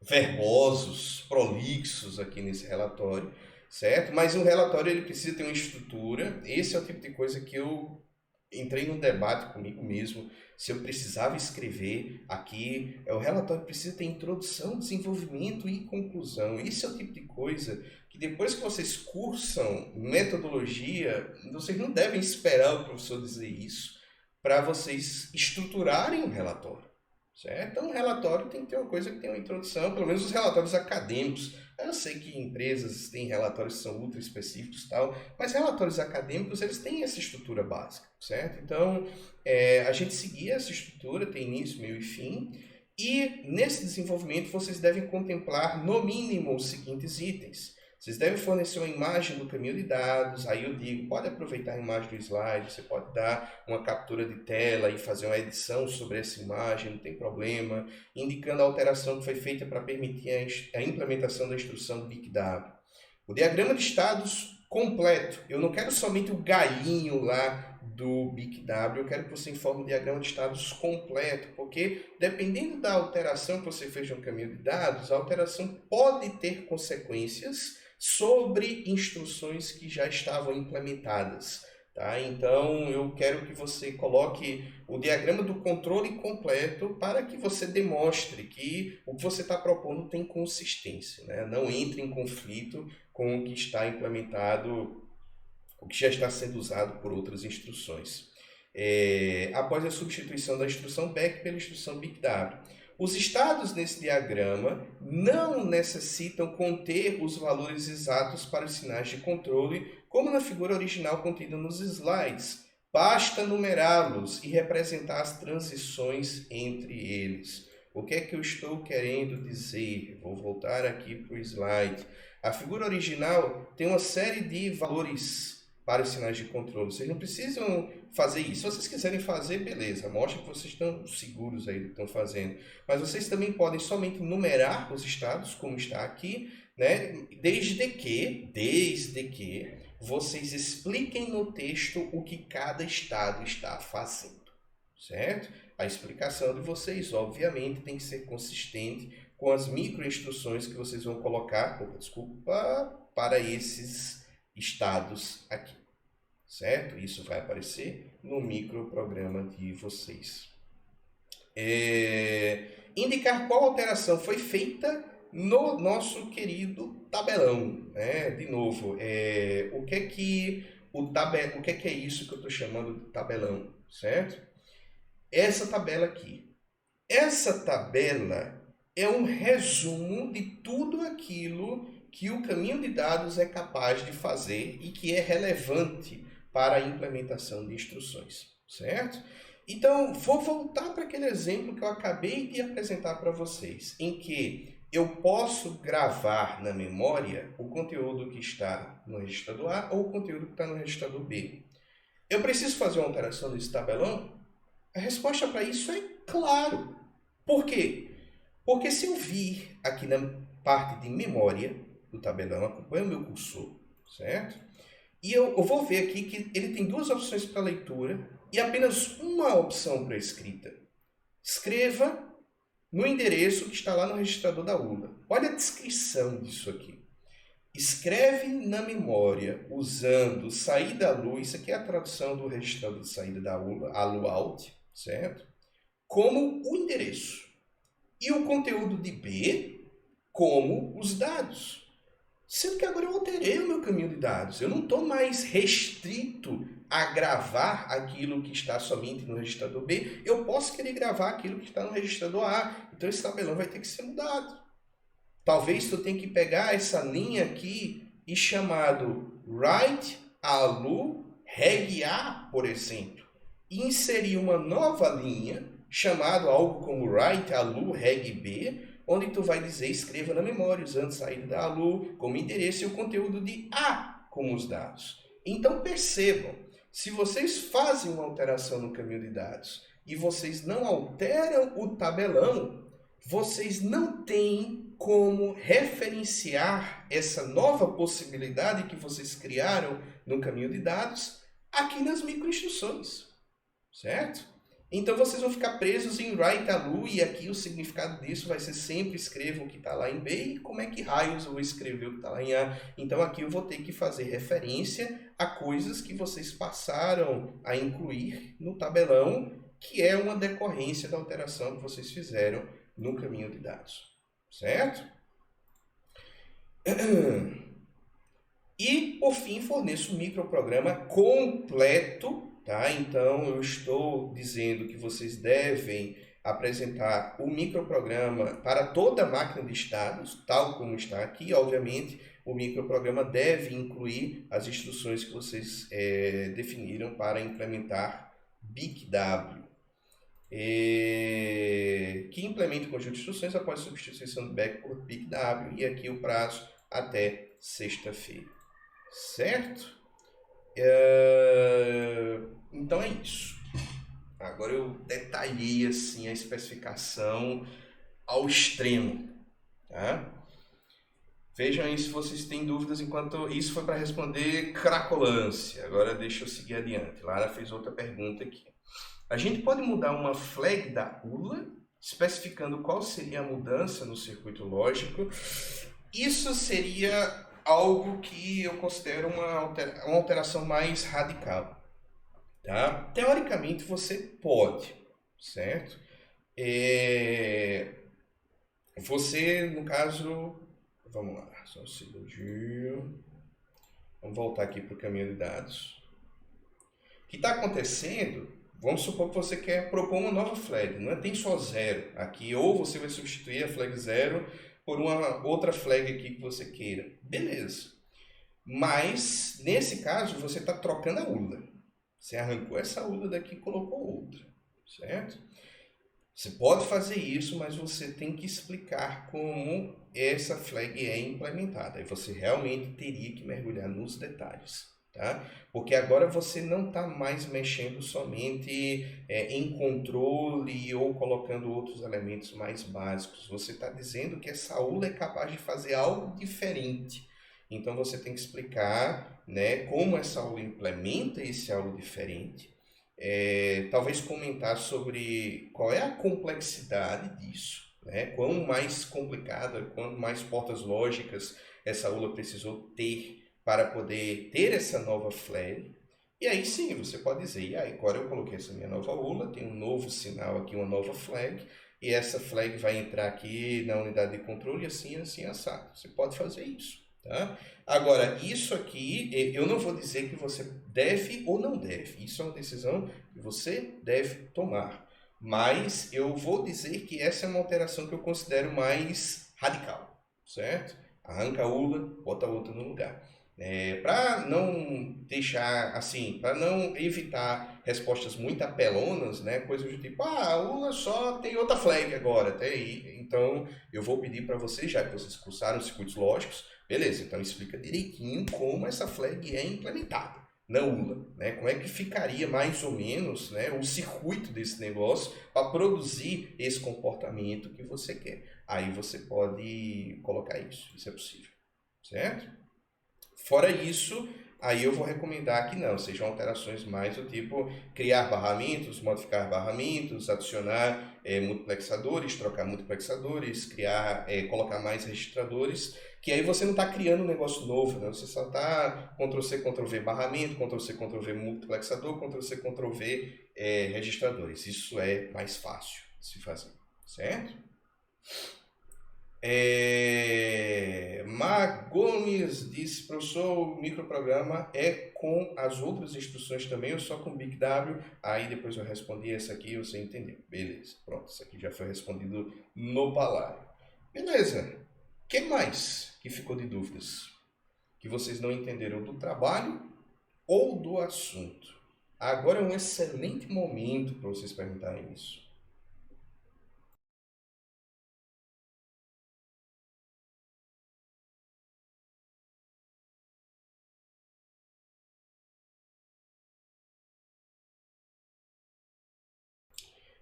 verbosos, prolixos aqui nesse relatório, certo? Mas um relatório ele precisa ter uma estrutura. Esse é o tipo de coisa que eu entrei num debate comigo mesmo, se eu precisava escrever aqui, o relatório precisa ter introdução, desenvolvimento e conclusão. Esse é o tipo de coisa que depois que vocês cursam metodologia, vocês não devem esperar o professor dizer isso para vocês estruturarem um relatório, certo? Então, um relatório tem que ter uma coisa que tem uma introdução, pelo menos os relatórios acadêmicos. Eu sei que empresas têm relatórios que são ultra específicos e tal, mas relatórios acadêmicos, eles têm essa estrutura básica, certo? Então, a gente seguia essa estrutura, tem início, meio e fim, e nesse desenvolvimento vocês devem contemplar, no mínimo, os seguintes itens. Vocês devem fornecer uma imagem do caminho de dados, aí eu digo, pode aproveitar a imagem do slide, você pode dar uma captura de tela e fazer uma edição sobre essa imagem, não tem problema, indicando a alteração que foi feita para permitir a implementação da instrução BICW. O diagrama de estados completo, eu não quero somente o galinho lá do BICW, eu quero que você informe o diagrama de estados completo, porque dependendo da alteração que você fez no caminho de dados, a alteração pode ter consequências sobre instruções que já estavam implementadas, tá? Então, eu quero que você coloque o diagrama do controle completo para que você demonstre que o que você está propondo tem consistência, né? Não entre em conflito com o que está implementado, o que já está sendo usado por outras instruções. Após a substituição da instrução back pela instrução BICW. Os estados nesse diagrama não necessitam conter os valores exatos para os sinais de controle, como na figura original contida nos slides. Basta numerá-los e representar as transições entre eles. O que é que eu estou querendo dizer? Vou voltar aqui para o slide. A figura original tem uma série de valores para os sinais de controle. Vocês não precisam fazer isso. Se vocês quiserem fazer, beleza. Mostra que vocês estão seguros aí do que estão fazendo. Mas vocês também podem somente numerar os estados, como está aqui, né? Desde que vocês expliquem no texto o que cada estado está fazendo, certo? A explicação de vocês, obviamente, tem que ser consistente com as microinstruções que vocês vão colocar, para esses estados aqui, certo? Isso vai aparecer no microprograma de vocês. Indicar qual alteração foi feita no nosso querido tabelão, né? De novo, o que é isso que eu estou chamando de tabelão, certo? Essa tabela aqui. Essa tabela é um resumo de tudo aquilo que o caminho de dados é capaz de fazer e que é relevante para a implementação de instruções, certo? Então, vou voltar para aquele exemplo que eu acabei de apresentar para vocês, em que eu posso gravar na memória o conteúdo que está no registrador A ou o conteúdo que está no registrador B. Eu preciso fazer uma alteração nesse tabelão? A resposta para isso é claro. Por quê? Porque se eu vir aqui na parte de memória do tabelão, acompanha o meu cursor, certo? E eu vou ver aqui que ele tem duas opções para leitura e apenas uma opção para escrita. Escreva no endereço que está lá no registrador da ULA. Olha a descrição disso aqui. Escreve na memória usando saída ALU, isso aqui é a tradução do registrador de saída da ULA, ALU-ALT, certo? Como o endereço. E o conteúdo de B como os dados. Sendo que agora eu alterei o meu caminho de dados. Eu não estou mais restrito a gravar aquilo que está somente no registrador B. Eu posso querer gravar aquilo que está no registrador A. Então esse tabelão vai ter que ser mudado. Talvez tu tenha que pegar essa linha aqui e chamado write alu reg A, por exemplo, e inserir uma nova linha chamado algo como write alu reg B, onde tu vai dizer escreva na memória usando saída da ALU como endereço e o conteúdo de A como os dados. Então percebam, se vocês fazem uma alteração no caminho de dados e vocês não alteram o tabelão, vocês não têm como referenciar essa nova possibilidade que vocês criaram no caminho de dados aqui nas microinstruções, certo? Então vocês vão ficar presos em write alu e aqui o significado disso vai ser sempre escreva o que está lá em B e como é que raios eu vou escrever o que está lá em A. Então aqui eu vou ter que fazer referência a coisas que vocês passaram a incluir no tabelão, que é uma decorrência da alteração que vocês fizeram no caminho de dados, certo? E, por fim, forneço um microprograma completo. Tá? Então, eu estou dizendo que vocês devem apresentar o microprograma para toda a máquina de estados, tal como está aqui. Obviamente, o microprograma deve incluir as instruções que vocês definiram para implementar BICW, que implementa o conjunto de instruções após a substituição do back por BICW, e aqui o prazo até sexta-feira. Certo? Então é isso. Agora eu detalhei assim a especificação ao extremo, tá? Vejam aí se vocês têm dúvidas, enquanto isso foi para responder cracolância. Agora deixa eu seguir adiante. Lara fez outra pergunta aqui. A gente pode mudar uma flag da ULA, especificando qual seria a mudança no circuito lógico? Isso seria algo que eu considero uma alteração mais radical. Tá? Teoricamente você pode, certo? Você, no caso, vamos lá, só um segundinho. Vamos voltar aqui para o caminho de dados. O que está acontecendo? vamos supor que você quer propor uma nova flag, não é? Tem só zero aqui, ou você vai substituir a flag zero por uma outra flag aqui que você queira. Beleza. Mas, nesse caso, você está trocando a ULA. Você arrancou essa ULA daqui e colocou outra, certo? Você pode fazer isso, mas você tem que explicar como essa flag é implementada. E você realmente teria que mergulhar nos detalhes, tá? Porque agora você não está mais mexendo somente em controle ou colocando outros elementos mais básicos. Você está dizendo que essa ULA é capaz de fazer algo diferente. Então você tem que explicar, né, como essa aula implementa esse algo diferente. Talvez comentar sobre qual é a complexidade disso, né? Quão mais complicada, quanto mais portas lógicas essa aula precisou ter para poder ter essa nova flag. E aí sim, você pode dizer, e aí, agora eu coloquei essa minha nova ULA, tem um novo sinal aqui, uma nova flag, e essa flag vai entrar aqui na unidade de controle assim, assim, assado. Você pode fazer isso, tá? Agora, isso aqui, eu não vou dizer que você deve ou não deve. Isso é uma decisão que você deve tomar. Mas eu vou dizer que essa é uma alteração que eu considero mais radical, certo? Arranca a ULA, bota outra no lugar. Para não deixar assim, para não evitar respostas muito apelonas, né? Coisas do tipo, a ULA só tem outra flag agora, até aí. Então eu vou pedir para vocês, já que vocês cursaram circuitos lógicos, beleza, então explica direitinho como essa flag é implementada na ULA, né? Como é que ficaria mais ou menos, né, o circuito desse negócio para produzir esse comportamento que você quer. Aí você pode colocar isso é possível, certo? Fora isso, aí eu vou recomendar que não, sejam alterações mais do tipo criar barramentos, modificar barramentos, adicionar multiplexadores, trocar multiplexadores, criar, colocar mais registradores, que aí você não está criando um negócio novo, né? Você só está Ctrl+C, Ctrl+V barramento, Ctrl+C, Ctrl+V multiplexador, Ctrl+C, Ctrl+V registradores. Isso é mais fácil de se fazer, certo? Mar Gomes disse, professor, o microprograma é com as outras instruções também ou só com Big W? Aí depois eu respondi essa aqui e você entendeu. Beleza, pronto, isso aqui já foi respondido no palácio. Beleza, o que mais que ficou de dúvidas? Que vocês não entenderam do trabalho ou do assunto? Agora é um excelente momento para vocês perguntarem isso.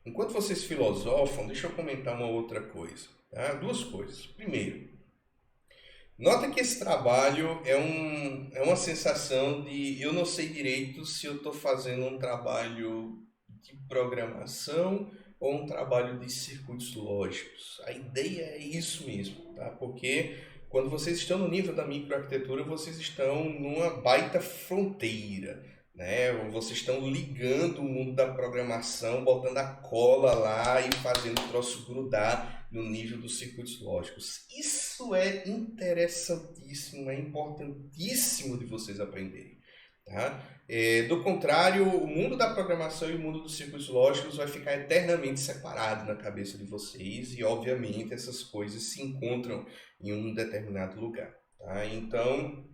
Enquanto vocês filosofam, deixa eu comentar uma outra coisa. Tá? Duas coisas. Primeiro, nota que esse trabalho é uma sensação de eu não sei direito se eu estou fazendo um trabalho de programação ou um trabalho de circuitos lógicos. A ideia é isso mesmo, tá? Porque quando vocês estão no nível da microarquitetura, vocês estão numa baita fronteira, né? Vocês estão ligando o mundo da programação, botando a cola lá e fazendo o troço grudar no nível dos circuitos lógicos. Isso é interessantíssimo, é importantíssimo de vocês aprenderem, tá? Do contrário, o mundo da programação e o mundo dos circuitos lógicos vai ficar eternamente separado na cabeça de vocês e, obviamente, essas coisas se encontram em um determinado lugar, tá? Então,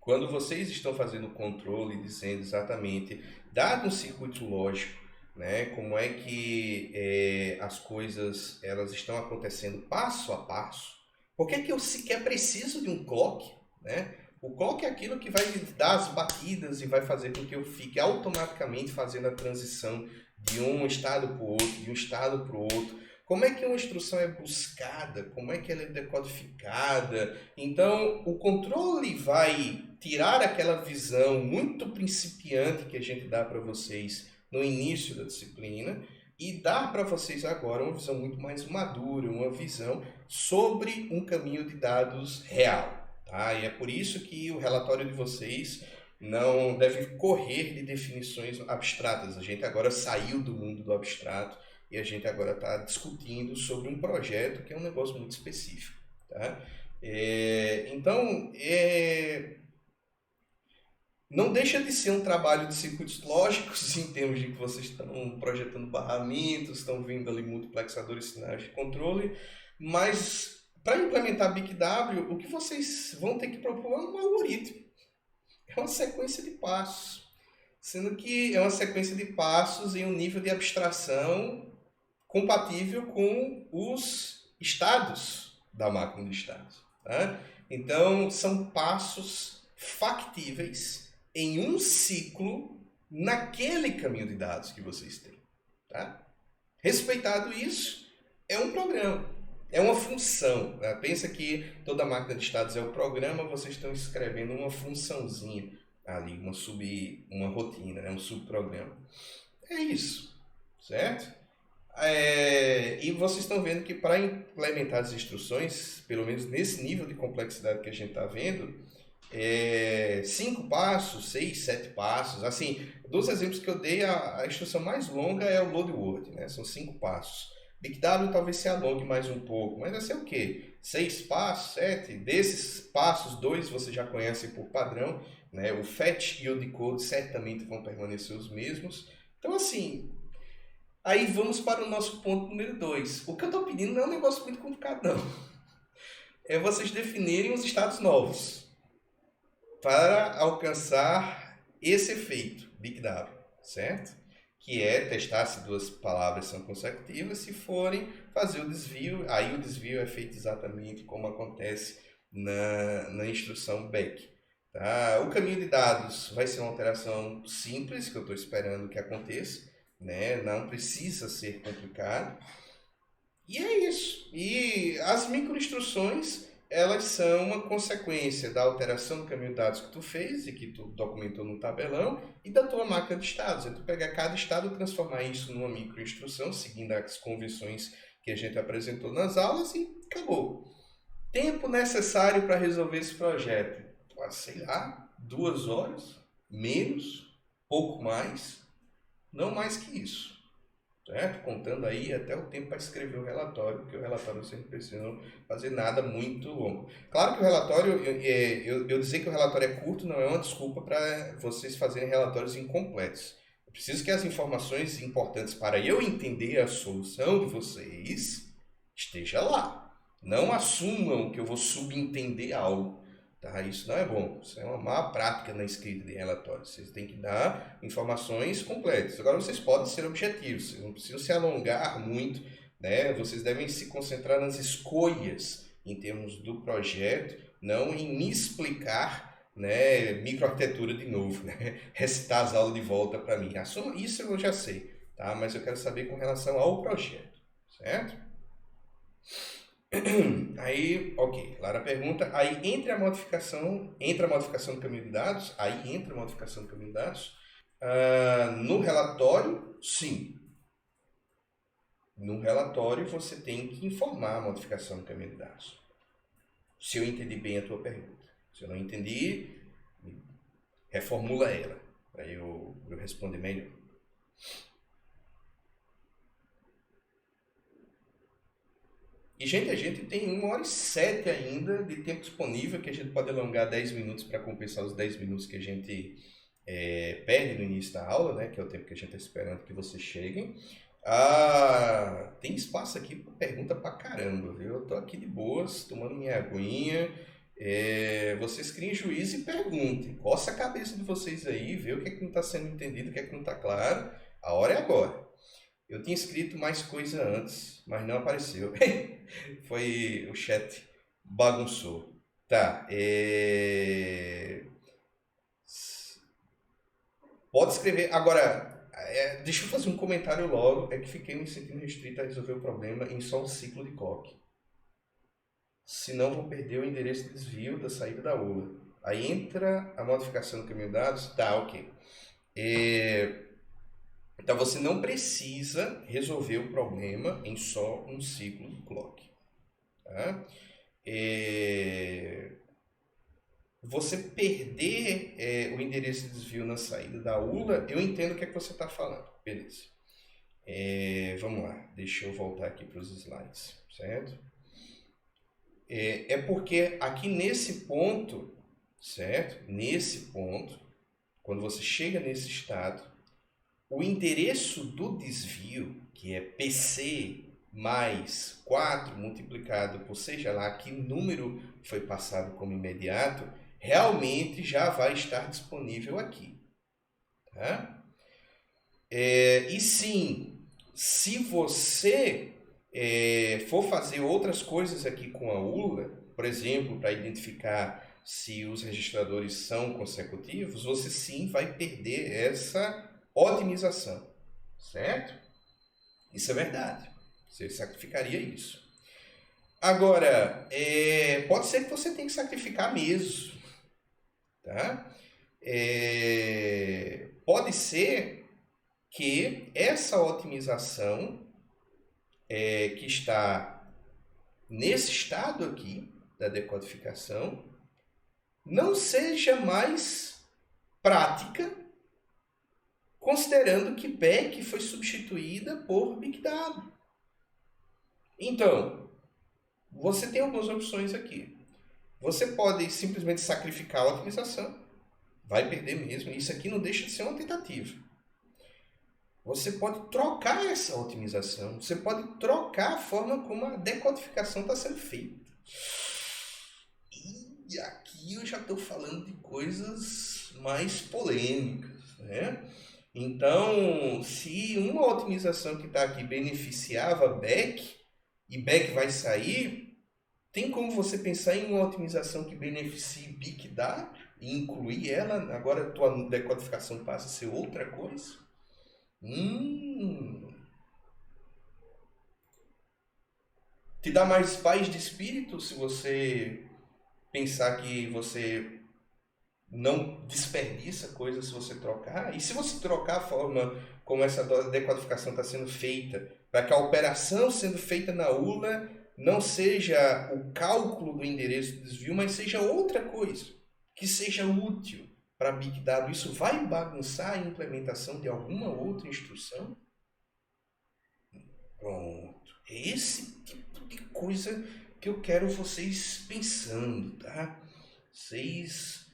quando vocês estão fazendo o controle, dizendo exatamente, dado um circuito lógico, né, como é que as coisas elas estão acontecendo passo a passo, por que eu sequer preciso de um clock, né? O clock é aquilo que vai dar as batidas e vai fazer com que eu fique automaticamente fazendo a transição de um estado para o outro, de um estado para o outro. Como é que uma instrução é buscada? Como é que ela é decodificada? Então, o controle vai tirar aquela visão muito principiante que a gente dá para vocês no início da disciplina e dar para vocês agora uma visão muito mais madura, uma visão sobre um caminho de dados real. Tá? E é por isso que o relatório de vocês não deve correr de definições abstratas. A gente agora saiu do mundo do abstrato e a gente agora está discutindo sobre um projeto que é um negócio muito específico. Tá? Então, Não deixa de ser um trabalho de circuitos lógicos, em termos de que vocês estão projetando barramentos, estão vendo ali multiplexadores, sinais de controle, mas para implementar BigW, o que vocês vão ter que propor é um algoritmo, é uma sequência de passos, sendo que é uma sequência de passos em um nível de abstração compatível com os estados da máquina de estados. Tá? Então, são passos factíveis em um ciclo naquele caminho de dados que vocês têm. Tá? Respeitado isso, é um programa, é uma função. Né? Pensa que toda máquina de estados é o programa, vocês estão escrevendo uma funçãozinha ali, uma rotina, né? Um subprograma. É isso, certo? E vocês estão vendo que para implementar as instruções, pelo menos nesse nível de complexidade que a gente está vendo, 5 passos, 6, 7 passos. Assim, dos exemplos que eu dei, a instrução mais longa é o load word, né? São 5 passos. BigW talvez se alongue mais um pouco, mas vai ser o quê? 6 passos, 7? Desses passos, 2 você já conhece por padrão, né? O fetch e o decode certamente vão permanecer os mesmos. Então, assim, aí vamos para o nosso ponto número 2. O que eu estou pedindo não é um negócio muito complicado, não. É vocês definirem os estados novos para alcançar esse efeito, BigW, certo? Que é testar se duas palavras são consecutivas, se forem, fazer o desvio. Aí o desvio é feito exatamente como acontece na instrução back. Tá? O caminho de dados vai ser uma alteração simples, que eu estou esperando que aconteça, né? Não precisa ser complicado. E é isso. E as microinstruções, elas são uma consequência da alteração do caminho de dados que tu fez e que tu documentou no tabelão e da tua máquina de estados. É tu pegar cada estado e transformar isso numa microinstrução, seguindo as convenções que a gente apresentou nas aulas e acabou. Tempo necessário para resolver esse projeto? Sei lá, 2 horas, menos, pouco mais, não mais que isso. Certo? Contando aí até o tempo para escrever o relatório, porque o relatório você não precisa fazer nada muito longo. Claro que o relatório, eu dizer que o relatório é curto não é uma desculpa para vocês fazerem relatórios incompletos. Eu preciso que as informações importantes para eu entender a solução de vocês esteja lá. Não assumam que eu vou subentender algo. Tá? Isso não é bom. Isso é uma má prática na escrita de relatórios. Vocês têm que dar informações completas. Agora, vocês podem ser objetivos. Vocês não precisam se alongar muito. Né? Vocês devem se concentrar nas escolhas em termos do projeto, não em me explicar, né, microarquitetura de novo. Né? Recitar as aulas de volta para mim. Isso eu já sei. Tá? Mas eu quero saber com relação ao projeto. Certo? Aí, ok, Lara pergunta, aí entra a modificação do caminho de dados, no relatório, sim. No relatório você tem que informar a modificação do caminho de dados. Se eu entendi bem a tua pergunta. Se eu não entendi, reformula ela, para eu responder melhor. E, gente, a gente tem 1h07 ainda de tempo disponível, que a gente pode alongar 10 minutos para compensar os 10 minutos que a gente perde no início da aula, né? Que é o tempo que a gente está esperando que vocês cheguem. Tem espaço aqui para pergunta pra caramba, viu? Eu tô aqui de boas, tomando minha aguinha. Vocês criem juízo e perguntem. Coça a cabeça de vocês aí, vê o que é que não está sendo entendido, o que é que não está claro. A hora é agora. Eu tinha escrito mais coisa antes, mas não apareceu. Foi o chat bagunçou. Tá. Pode escrever. Agora, deixa eu fazer um comentário logo. É que fiquei me sentindo restrito a resolver o problema em só um ciclo de clock. Senão vou perder o endereço de desvio da saída da ULA. Aí entra a modificação do caminho de dados. Tá, ok. Então você não precisa resolver o problema em só um ciclo de clock. Tá? Você perder o endereço de desvio na saída da ULA, eu entendo o que é que você está falando. Beleza. Vamos lá, deixa eu voltar aqui para os slides, certo? Porque aqui nesse ponto, certo? Nesse ponto, quando você chega nesse estado, o endereço do desvio, que é PC mais 4 multiplicado por seja lá que número foi passado como imediato, realmente já vai estar disponível aqui. Tá? E sim, se você for fazer outras coisas aqui com a ULA, por exemplo, para identificar se os registradores são consecutivos, você sim vai perder essa otimização, certo? Isso é verdade. Você sacrificaria isso. Agora, pode ser que você tenha que sacrificar mesmo, tá? Pode ser que essa otimização que está nesse estado aqui da decodificação não seja mais prática, considerando que BEC foi substituída por Big Dado. Então, você tem algumas opções aqui. Você pode simplesmente sacrificar a otimização, vai perder mesmo, isso aqui não deixa de ser uma tentativa. Você pode trocar essa otimização, você pode trocar a forma como a decodificação está sendo feita. E aqui eu já estou falando de coisas mais polêmicas, né? Então, se uma otimização que está aqui beneficiava BEC, e BEC vai sair, tem como você pensar em uma otimização que beneficie Big Data e incluir ela? Agora a tua decodificação passa a ser outra coisa? Te dá mais paz de espírito se você pensar que você não desperdiça coisas se você trocar? E se você trocar a forma como essa decodificação está sendo feita, para que a operação sendo feita na ULA não seja o cálculo do endereço do desvio, mas seja outra coisa, que seja útil para Big Data, isso vai bagunçar a implementação de alguma outra instrução? Pronto. É esse tipo de coisa que eu quero vocês pensando, tá? Vocês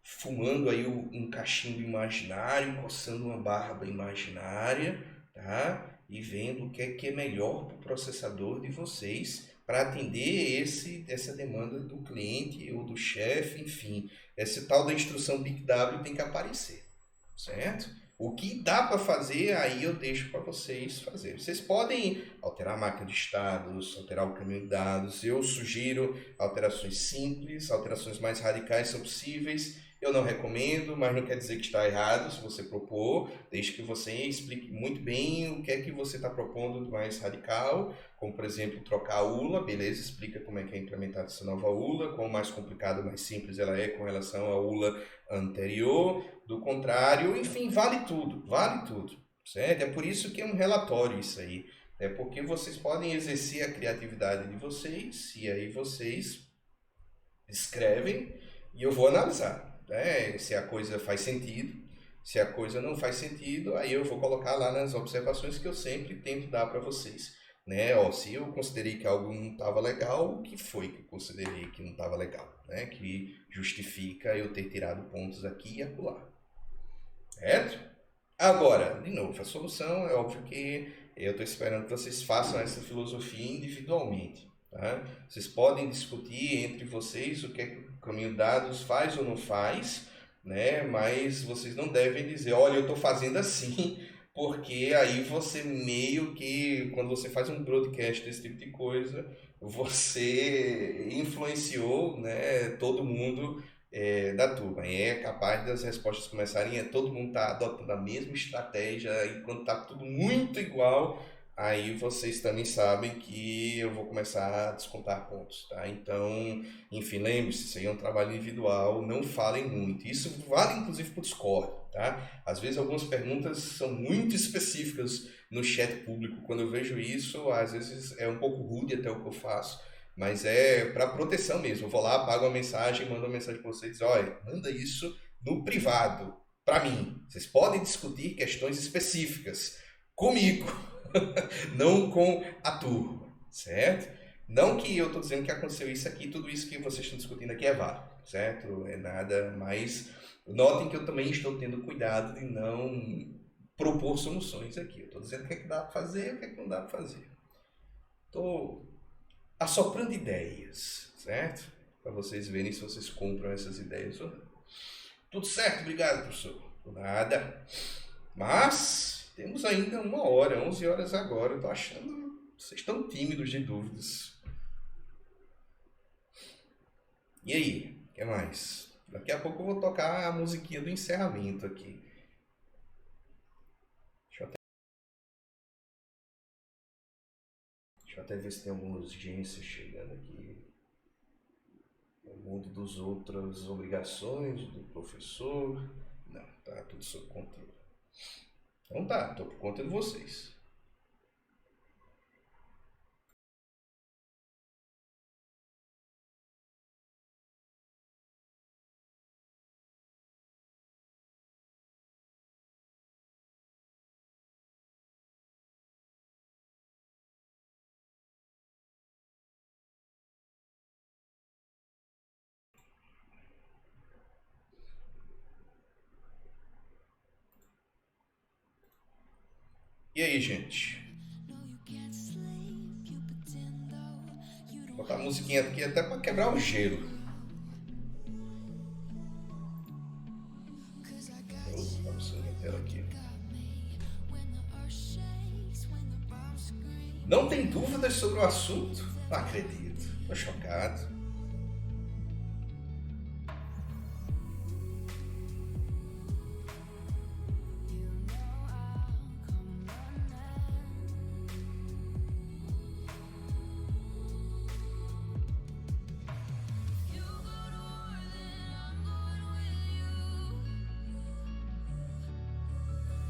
fumando aí um cachimbo imaginário, coçando uma barba imaginária, tá? E vendo o que é melhor para o processador de vocês para atender essa demanda do cliente ou do chefe, enfim. Esse tal da instrução Big W tem que aparecer, certo? O que dá para fazer, aí eu deixo para vocês fazerem. Vocês podem alterar a máquina de estados, alterar o caminho de dados. Eu sugiro alterações simples, alterações mais radicais são possíveis. Eu não recomendo, mas não quer dizer que está errado se você propor, desde que você explique muito bem o que é que você está propondo de mais radical, como por exemplo trocar a ULA, beleza, explica como é que é implementada essa nova ULA, quão mais complicada ou mais simples ela é com relação à ULA anterior, do contrário, enfim, vale tudo, certo? É por isso que é um relatório isso aí, é porque vocês podem exercer a criatividade de vocês, e aí vocês escrevem e eu vou analisar. Se a coisa faz sentido, se a coisa não faz sentido, aí eu vou colocar lá nas observações que eu sempre tento dar para vocês, né? Se eu considerei que algo não estava legal, o que foi que eu considerei que não estava legal, né? Que justifica eu ter tirado pontos aqui e acolá, certo? Agora, de novo, a solução é óbvio que eu estou esperando que vocês façam essa filosofia individualmente. Tá? Vocês podem discutir entre vocês o que é que o caminho de dados faz ou não faz, né? Mas vocês não devem dizer, olha, eu estou fazendo assim, porque aí você meio que, quando você faz um broadcast desse tipo de coisa, você influenciou, né, todo mundo da turma. E é capaz das respostas começarem, todo mundo está adotando a mesma estratégia, e quando está tudo muito igual, aí vocês também sabem que eu vou começar a descontar pontos, tá? Então, enfim, lembre-se, isso aí é um trabalho individual, não falem muito. Isso vale inclusive para o Discord, tá? Às vezes algumas perguntas são muito específicas no chat público. Quando eu vejo isso, às vezes é um pouco rude até o que eu faço, mas é para proteção mesmo. Eu vou lá, apago uma mensagem, mando uma mensagem para vocês, olha, manda isso no privado, para mim. Vocês podem discutir questões específicas comigo, não com a turma, certo? Não que eu estou dizendo que aconteceu isso aqui, tudo isso que vocês estão discutindo aqui é válido, certo? É nada, mas notem que eu também estou tendo cuidado de não propor soluções aqui. Eu estou dizendo o que é que dá para fazer e o que é que não dá para fazer. Estou assoprando ideias, certo? Para vocês verem se vocês compram essas ideias ou não. Tudo certo, obrigado, professor. Por nada. Mas temos ainda 1 hora, 11 horas agora. Eu tô achando que vocês estão tímidos de dúvidas. E aí, o que mais? Daqui a pouco eu vou tocar a musiquinha do encerramento aqui. Deixa eu até ver se tem alguma urgência chegando aqui. O mundo das outras obrigações do professor. Não, tá tudo sob controle. Então tá, tô por conta de vocês. E aí, gente? Vou botar a musiquinha aqui até para quebrar o gelo. Vamos submeter ela aqui. Não tem dúvidas sobre o assunto? Não acredito. Tô chocado.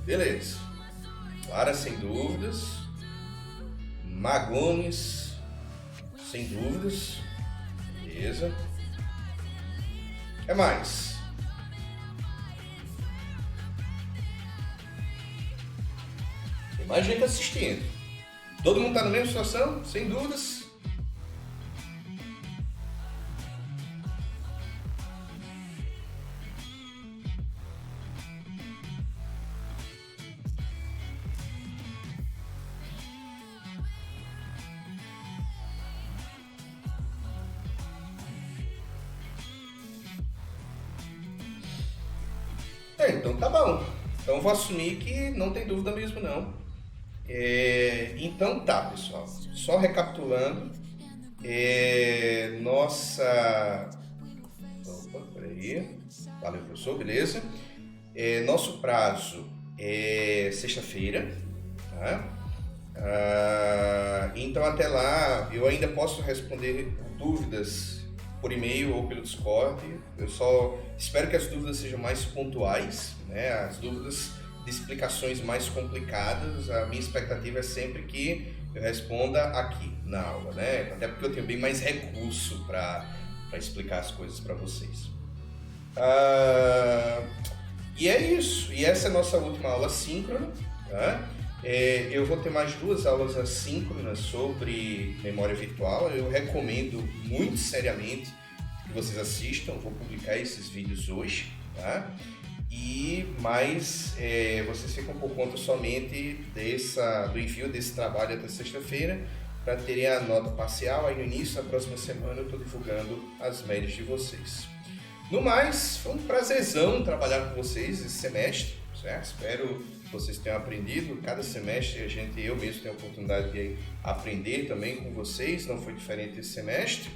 Beleza. Clara, sem dúvidas. Magones, sem dúvidas. Beleza. O que mais? Tem mais gente assistindo. Todo mundo está na mesma situação? Sem dúvidas. Então tá bom. Então vou assumir que não tem dúvida mesmo não. Então tá, pessoal. Só recapitulando. Nossa... Opa, peraí. Valeu, professor, beleza. Nosso prazo é sexta-feira. Tá? Então até lá eu ainda posso responder dúvidas por e-mail ou pelo Discord. Eu só espero que as dúvidas sejam mais pontuais, né? As dúvidas de explicações mais complicadas, a minha expectativa é sempre que eu responda aqui na aula, né? Até porque eu tenho bem mais recurso para explicar as coisas para vocês. E é isso. E essa é a nossa última aula síncrona, tá? Eu vou ter mais 2 aulas assíncronas sobre memória virtual. Eu recomendo muito seriamente que vocês assistam. Vou publicar esses vídeos hoje, tá? Mas vocês ficam por conta somente do envio desse trabalho até sexta-feira para terem a nota parcial. Aí no início da próxima semana eu estou divulgando as médias de vocês. No mais, foi um prazerzão trabalhar com vocês esse semestre, certo? Espero que vocês tenham aprendido. Cada semestre eu mesmo tenho a oportunidade de aprender também com vocês, não foi diferente esse semestre.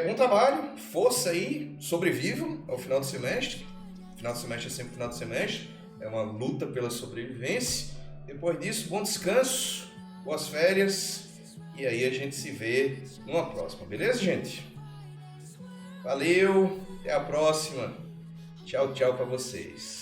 Bom trabalho, força aí, sobrevivam ao final do semestre. Final de semestre é sempre final de semestre, é uma luta pela sobrevivência. Depois disso, bom descanso, boas férias e aí a gente se vê numa próxima, beleza, gente? Valeu, até a próxima. Tchau, tchau para vocês.